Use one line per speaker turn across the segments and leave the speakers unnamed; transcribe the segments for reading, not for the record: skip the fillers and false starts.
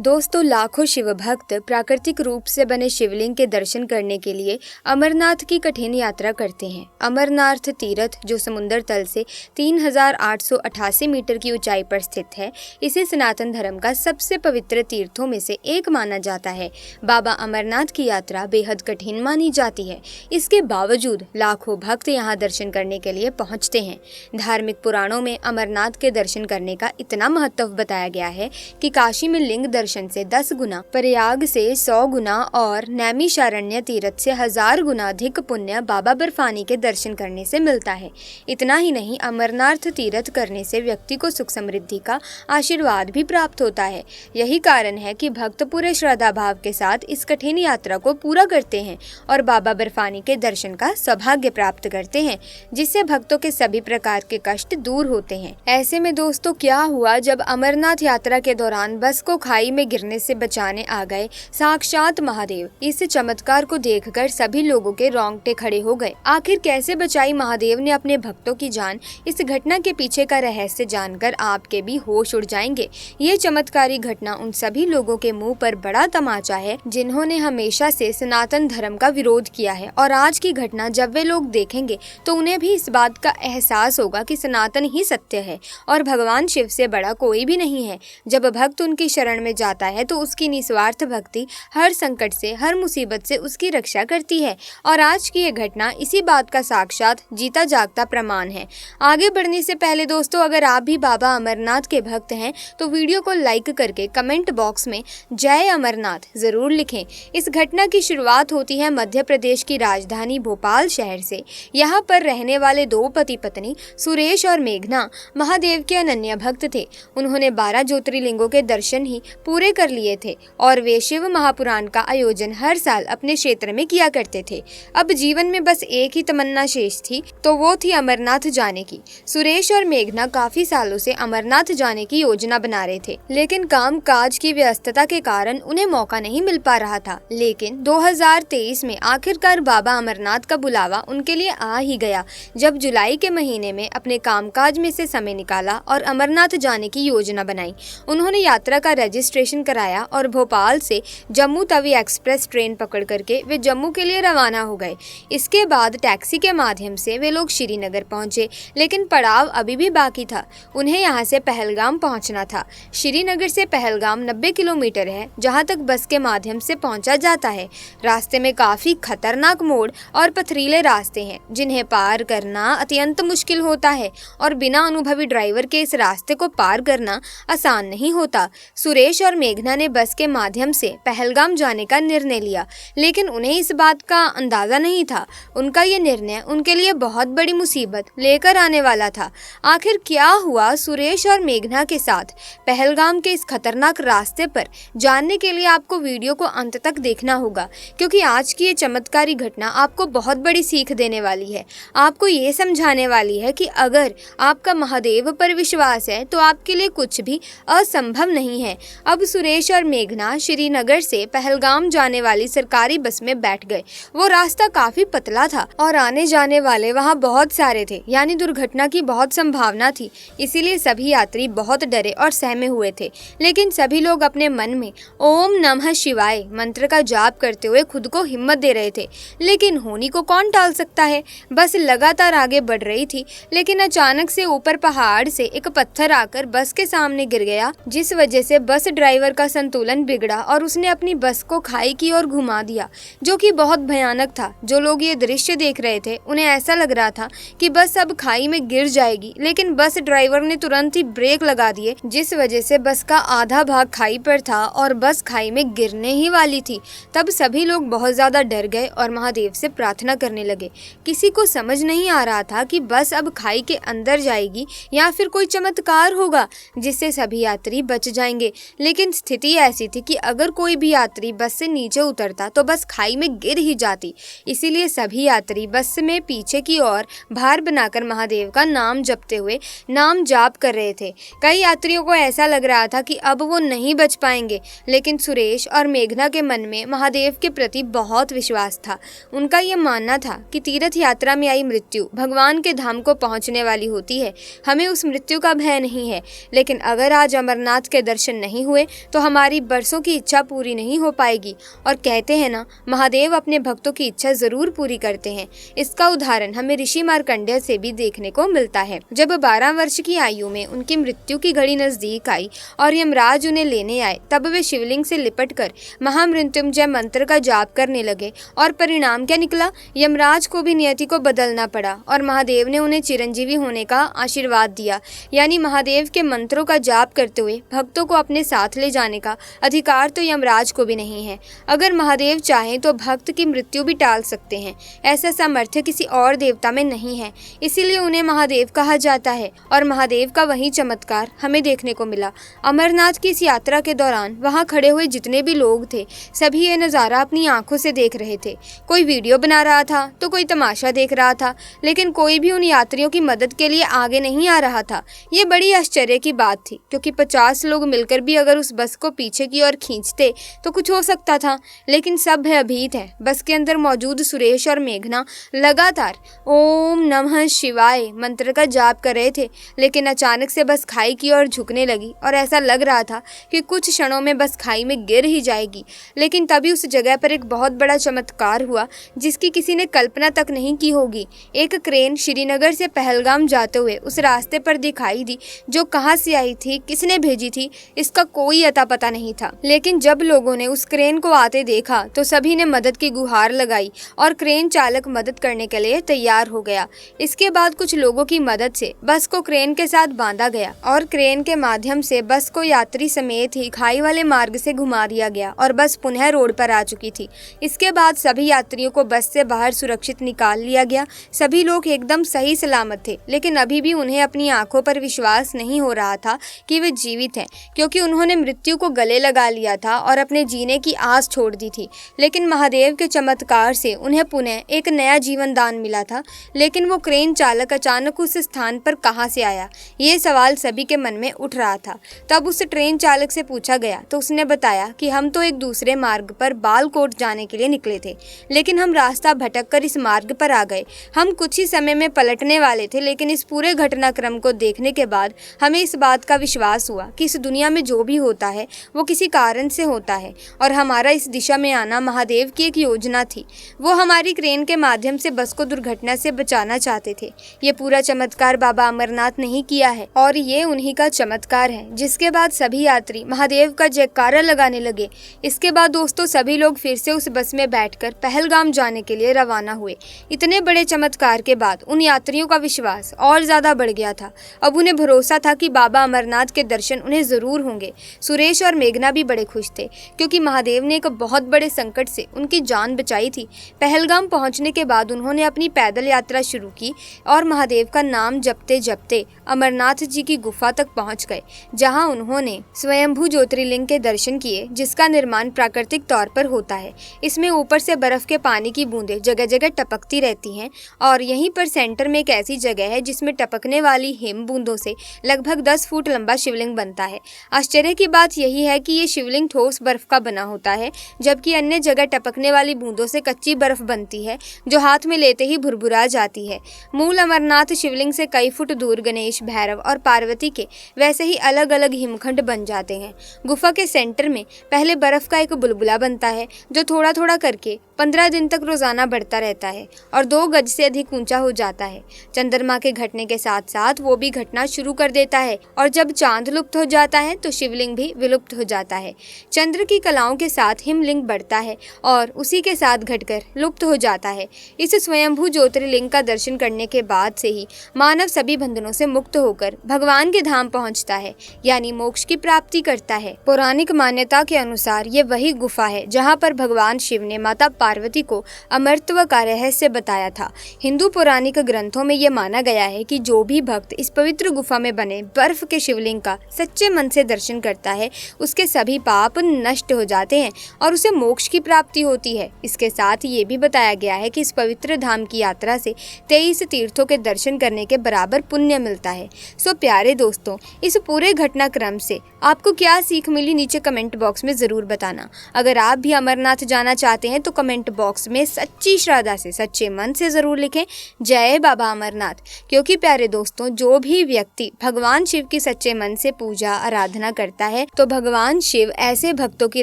दोस्तों, लाखों शिव भक्त प्राकृतिक रूप से बने शिवलिंग के दर्शन करने के लिए अमरनाथ की कठिन यात्रा करते हैं। अमरनाथ तीर्थ, जो समुद्र तल से 3888 मीटर की ऊंचाई पर स्थित है, इसे सनातन धर्म का सबसे पवित्र तीर्थों में से एक माना जाता है। बाबा अमरनाथ की यात्रा बेहद कठिन मानी जाती है। इसके बावजूद लाखों भक्त यहाँ दर्शन करने के लिए पहुँचते हैं। धार्मिक पुराणों में अमरनाथ के दर्शन करने का इतना महत्व बताया गया है कि काशी में लिंग दर्शन से 10 गुना, प्रयाग से 100 गुना और नैमिषारण्य तीर्थ से 1000 गुना अधिक पुण्य बाबा बर्फानी के दर्शन करने से मिलता है। इतना ही नहीं, अमरनाथ तीर्थ करने से व्यक्ति को सुख समृद्धि का आशीर्वाद भी प्राप्त होता है। यही कारण है कि भक्त पूरे श्रद्धा भाव के साथ इस कठिन यात्रा को पूरा करते हैं और बाबा बर्फानी के दर्शन का सौभाग्य प्राप्त करते हैं, जिससे भक्तों के सभी प्रकार के कष्ट दूर होते हैं। ऐसे में दोस्तों, क्या हुआ जब अमरनाथ यात्रा के दौरान बस को खाई में गिरने से बचाने आ गए साक्षात महादेव। इस चमत्कार को देखकर सभी लोगों के रोंगटे खड़े हो गए। आखिर कैसे बचाई महादेव ने अपने भक्तों की जान? इस घटना के पीछे का रहस्य जानकर आपके भी होश उड़ जाएंगे। ये चमत्कारी घटना उन सभी लोगों के मुंह पर बड़ा तमाचा है जिन्होंने हमेशा से सनातन धर्म का विरोध किया है, और आज की घटना जब वे लोग देखेंगे तो उन्हें भी इस बात का एहसास होगा कि सनातन ही सत्य है और भगवान शिव से बड़ा कोई भी नहीं है। जब भक्त उनकी शरण में जाता है तो उसकी निस्वार्थ भक्ति हर संकट से, हर मुसीबत से उसकी रक्षा करती है, और आज की ये घटना इसी बात का साक्षात जीता जागता प्रमाण है। आगे बढ़ने से पहले दोस्तों, अगर आप भी बाबा अमरनाथ के भक्त हैं तो वीडियो को लाइक करके कमेंट बॉक्स में जय अमरनाथ जरूर लिखें। इस घटना की शुरुआत होती है मध्य प्रदेश की राजधानी भोपाल शहर से। यहाँ पर रहने वाले दो पति पत्नी सुरेश और मेघना महादेव के अनन्य भक्त थे। उन्होंने 12 ज्योतिर्लिंगों के दर्शन ही पूरे कर लिए थे और वे शिव महापुराण का आयोजन हर साल अपने क्षेत्र में किया करते थे। अब जीवन में बस एक ही तमन्ना शेष थी, तो वो थी अमरनाथ जाने की। सुरेश और मेघना काफी सालों से अमरनाथ जाने की योजना बना रहे थे, लेकिन काम काज की व्यस्तता के कारण उन्हें मौका नहीं मिल पा रहा था। लेकिन 2023 में आखिरकार बाबा अमरनाथ का बुलावा उनके लिए आ ही गया, जब जुलाई के महीने में अपने कामकाज में से समय निकाला और अमरनाथ जाने की योजना बनाई। उन्होंने यात्रा का रजिस्ट्रेशन कराया और भोपाल से जम्मू तवी एक्सप्रेस ट्रेन पकड़ करके वे जम्मू के लिए रवाना हो गए। इसके बाद टैक्सी के माध्यम से वे लोग श्रीनगर पहुंचे, लेकिन पड़ाव अभी भी बाकी था। उन्हें यहां से पहलगाम पहुंचना था। श्रीनगर से पहलगाम 90 किलोमीटर है, जहां तक बस के माध्यम से पहुंचा जाता है। रास्ते में काफी खतरनाक मोड़ और पथरीले रास्ते हैं, जिन्हें पार करना अत्यंत मुश्किल होता है, और बिना अनुभवी ड्राइवर के इस रास्ते को पार करना आसान नहीं होता। सुरेश और मेघना ने बस के माध्यम से पहलगाम जाने का निर्णय लिया, लेकिन उन्हें इस बात का अंदाजा नहीं था उनका ये निर्णय उनके लिए बहुत बड़ी मुसीबत लेकर आने वाला था। आखिर क्या हुआ सुरेश और मेघना के साथ पहलगाम के इस खतरनाक रास्ते पर? जानने के लिए आपको वीडियो को अंत तक देखना होगा, क्योंकि आज की ये चमत्कारी घटना आपको बहुत बड़ी सीख देने वाली है। आपको ये समझाने वाली है कि अगर आपका महादेव पर विश्वास है तो आपके लिए कुछ भी असंभव नहीं है। अब सुरेश और मेघना श्रीनगर से पहलगाम जाने वाली सरकारी बस में बैठ गए। वो रास्ता काफी पतला था और आने जाने वाले वहाँ बहुत सारे थे, यानी दुर्घटना की बहुत संभावना थी। इसीलिए सभी यात्री बहुत डरे और सहमे हुए थे, लेकिन सभी लोग अपने मन में ओम नमः शिवाय मंत्र का जाप करते हुए खुद को हिम्मत दे रहे थे। लेकिन होनी को कौन टाल सकता है। बस लगातार आगे बढ़ रही थी, लेकिन अचानक से ऊपर पहाड़ से एक पत्थर आकर बस के सामने गिर गया, जिस वजह से बस ड्राइवर का संतुलन बिगड़ा और उसने अपनी बस को खाई की ओर घुमा दिया, जो कि बहुत भयानक था। जो लोग ये दृश्य देख रहे थे उन्हें ऐसा लग रहा था कि बस अब खाई में गिर जाएगी, लेकिन बस ड्राइवर ने तुरंत ही ब्रेक लगा दिए, जिस वजह से बस का आधा भाग खाई पर था और बस खाई में गिरने ही वाली थी। तब सभी लोग बहुत ज्यादा डर गए और महादेव से प्रार्थना करने लगे। किसी को समझ नहीं आ रहा था कि बस अब खाई के अंदर जाएगी या फिर कोई चमत्कार होगा जिससे सभी यात्री बच जाएंगे। लेकिन स्थिति ऐसी थी कि अगर कोई भी यात्री बस से नीचे उतरता तो बस खाई में गिर ही जाती। इसीलिए सभी यात्री बस में पीछे की ओर भार बनाकर महादेव का नाम जपते हुए नाम जाप कर रहे थे। कई यात्रियों को ऐसा लग रहा था कि अब वो नहीं बच पाएंगे, लेकिन सुरेश और मेघना के मन में महादेव के प्रति बहुत विश्वास था। उनका ये मानना था कि तीर्थ यात्रा में आई मृत्यु भगवान के धाम को पहुंचने वाली होती है। हमें उस मृत्यु का भय नहीं है, लेकिन अगर आज अमरनाथ के दर्शन नहीं हुए तो हमारी बरसों की इच्छा पूरी नहीं हो पाएगी। और कहते हैं ना, महादेव अपने भक्तों की इच्छा जरूर पूरी करते हैं। इसका उदाहरण हमें ऋषि मार्कंडेय से भी देखने को मिलता है। जब 12 वर्ष की आयु में उनकी मृत्यु की घड़ी नजदीक आई और यमराज उन्हें लेने आए, तब वे शिवलिंग से लिपटकर महामृत्युंजय मंत्र का जाप करने लगे। और परिणाम क्या निकला? यमराज को भी नियति को बदलना पड़ा और महादेव ने उन्हें चिरंजीवी होने का आशीर्वाद दिया। यानी महादेव के मंत्रों का जाप करते हुए भक्तों को अपने साथ ले जाने का अधिकार तो यमराज को भी नहीं है। अगर महादेव चाहें तो भक्त की मृत्यु भी टाल सकते हैं। ऐसा सामर्थ्य किसी और देवता में नहीं है, इसीलिए उन्हें महादेव कहा जाता है। और महादेव का वही चमत्कार हमें देखने को मिला। अमरनाथ की इस यात्रा के दौरान वहां खड़े हुए जितने भी लोग थे, सभी ये नज़ारा अपनी आंखों से देख रहे थे। कोई वीडियो बना रहा था तो कोई तमाशा देख रहा था, लेकिन कोई भी उन यात्रियों की मदद के लिए आगे नहीं आ रहा था। ये बड़ी आश्चर्य की बात थी, क्योंकि 50 लोग मिलकर भी अगर उस बस को पीछे की ओर खींचते तो कुछ हो सकता था, लेकिन सब भयभीत है। बस के अंदर मौजूद सुरेश और मेघना लगातार ओम नमः शिवाय मंत्र का जाप कर रहे थे, लेकिन अचानक से बस खाई की ओर झुकने लगी और ऐसा लग रहा था कि कुछ क्षणों में बस खाई में गिर ही जाएगी। लेकिन तभी उस जगह पर एक बहुत बड़ा चमत्कार हुआ जिसकी किसी ने कल्पना तक नहीं की होगी। एक क्रेन श्रीनगर से पहलगाम जाते हुए उस रास्ते पर दिखाई दी, जो कहां से आई थी, किसने भेजी थी, इसका कोई अता पता नहीं था। लेकिन जब लोगों ने उस क्रेन को आते देखा तो सभी ने मदद की गुहार लगाई और क्रेन चालक मदद करने के लिए तैयार हो गया। इसके बाद कुछ लोगों की मदद से बस को क्रेन के साथ बांधा गया और क्रेन के माध्यम से बस को यात्री समेत ही खाई वाले मार्ग से घुमा दिया गया और बस पुनः रोड पर आ चुकी थी। इसके बाद सभी यात्रियों को बस से बाहर सुरक्षित निकाल लिया गया। सभी लोग एकदम सही सलामत थे, लेकिन अभी भी उन्हें अपनी आंखों पर विश्वास नहीं हो रहा था कि वे जीवित हैं, क्योंकि उन्होंने मृत्यु को गले लगा लिया था और अपने जीने की आस छोड़ दी थी। लेकिन महादेव के चमत्कार से उन्हें पुनः एक नया जीवन दान मिला था। लेकिन वो क्रेन चालक अचानक उस स्थान पर कहां से आया, ये सवाल सभी के मन में उठ रहा था। तब उस ट्रेन चालक से पूछा गया तो उसने बताया कि हम तो एक दूसरे मार्ग पर बालकोट जाने के लिए निकले थे, लेकिन हम रास्ता भटक कर इस मार्ग पर आ गए। हम कुछ ही समय में पलटने वाले थे, लेकिन इस पूरे घटनाक्रम को देखने के बाद हमें इस बात का विश्वास हुआ कि इस दुनिया में जो भी होता है वो किसी कारण से होता है और हमारा इस दिशा में आना महादेव की एक योजना थी। वो हमारी क्रेन के माध्यम से बस को दुर्घटना से बचाना चाहते थे। ये पूरा चमत्कार बाबा अमरनाथ ने ही किया है और ये उन्हीं का चमत्कार है। जिसके बाद सभी यात्री महादेव का जयकारा लगाने लगे। इसके बाद दोस्तों सभी लोग फिर से उस बस में बैठकर पहलगाम जाने के लिए रवाना हुए। इतने बड़े चमत्कार के बाद उन यात्रियों का विश्वास और ज्यादा बढ़ गया था। अब उन्हें भरोसा था कि बाबा अमरनाथ के दर्शन उन्हें जरूर होंगे। सुरेश और मेघना भी बड़े खुश थे, क्योंकि महादेव ने एक बहुत बड़े संकट से उनकी जान बचाई थी। पहलगाम पहुंचने के बाद उन्होंने अपनी पैदल यात्रा शुरू की और महादेव का नाम जपते जपते अमरनाथ जी की गुफा तक पहुंच गए, जहां उन्होंने स्वयंभू ज्योतिर्लिंग के दर्शन किए, जिसका निर्माण प्राकृतिक तौर पर होता है। इसमें ऊपर से बर्फ के पानी की बूंदें जगह जगह टपकती रहती हैं और यहीं पर सेंटर में एक ऐसी जगह है जिसमें टपकने वाली हिम बूंदों से लगभग 10 फुट लंबा शिवलिंग बनता है। आश्चर्य की बात यही है कि ये शिवलिंग ठोस बर्फ का बना होता है, जबकि अन्य जगह टपकने वाली बूंदों से कच्ची बर्फ बनती है, जो हाथ में लेते ही भुरभुरा जाती है। मूल अमरनाथ शिवलिंग से कई फुट दूर गणेश, भैरव और पार्वती के वैसे ही अलग अलग हिमखंड बन जाते हैं। गुफा के सेंटर में पहले बर्फ का एक बुलबुला बनता है, जो थोड़ा थोड़ा करके 15 दिन तक रोजाना बढ़ता रहता है और 2 गज से अधिक ऊंचा हो जाता है। चंद्रमा के घटने के साथ साथ वो भी घटना शुरू कर देता है और जब चांद लुप्त हो जाता है तो शिवलिंग भी विलुप्त हो जाता है। चंद्र की कलाओं के साथ हिमलिंग बढ़ता है और उसी के साथ घटकर लुप्त हो जाता है। इस स्वयंभू ज्योतिर्लिंग का दर्शन करने के बाद से ही मानव सभी बंधनों से मुक्त होकर भगवान के धाम पहुंचता है, यानी मोक्ष की प्राप्ति करता है। पौराणिक मान्यता के अनुसार ये वही गुफा है जहाँ पर भगवान शिव ने माता पार्वती को अमरत्व का रहस्य बताया था। हिंदू पौराणिक ग्रंथों में यह माना गया है कि जो भी भक्त इस पवित्र गुफा में बने बर्फ के शिवलिंग का सच्चे मन से दर्शन करता है, उसके सभी पाप नष्ट हो जाते हैं और उसे मोक्ष की प्राप्ति होती है। इसके साथ ये भी बताया गया है कि इस पवित्र धाम की यात्रा से 23 तीर्थों के दर्शन करने के बराबर पुण्य मिलता है। सो प्यारे दोस्तों, इस पूरे घटनाक्रम से आपको क्या सीख मिली, नीचे कमेंट बॉक्स में जरूर बताना। अगर आप भी अमरनाथ जाना चाहते हैं तो कमेंट कमेंट बॉक्स में सच्ची श्रद्धा से, सच्चे मन से ज़रूर लिखें जय बाबा अमरनाथ। क्योंकि प्यारे दोस्तों, जो भी व्यक्ति भगवान शिव की सच्चे मन से पूजा आराधना करता है तो भगवान शिव ऐसे भक्तों की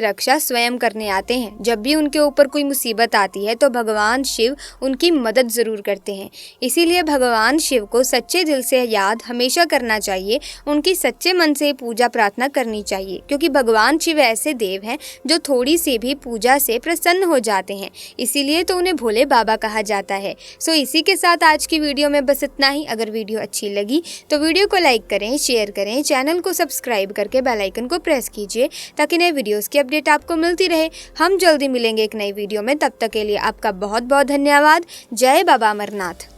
रक्षा स्वयं करने आते हैं। जब भी उनके ऊपर कोई मुसीबत आती है तो भगवान शिव उनकी मदद ज़रूर करते हैं। इसीलिए भगवान शिव को सच्चे दिल से याद हमेशा करना चाहिए, उनकी सच्चे मन से पूजा प्रार्थना करनी चाहिए। क्योंकि भगवान शिव ऐसे देव हैं जो थोड़ी सी भी पूजा से प्रसन्न हो जाते हैं, इसीलिए तो उन्हें भोले बाबा कहा जाता है। सो इसी के साथ आज की वीडियो में बस इतना ही। अगर वीडियो अच्छी लगी तो वीडियो को लाइक करें, शेयर करें, चैनल को सब्सक्राइब करके बेल आइकन को प्रेस कीजिए ताकि नए वीडियोस की अपडेट आपको मिलती रहे। हम जल्दी मिलेंगे एक नई वीडियो में, तब तक के लिए आपका बहुत बहुत धन्यवाद। जय बाबा अमरनाथ।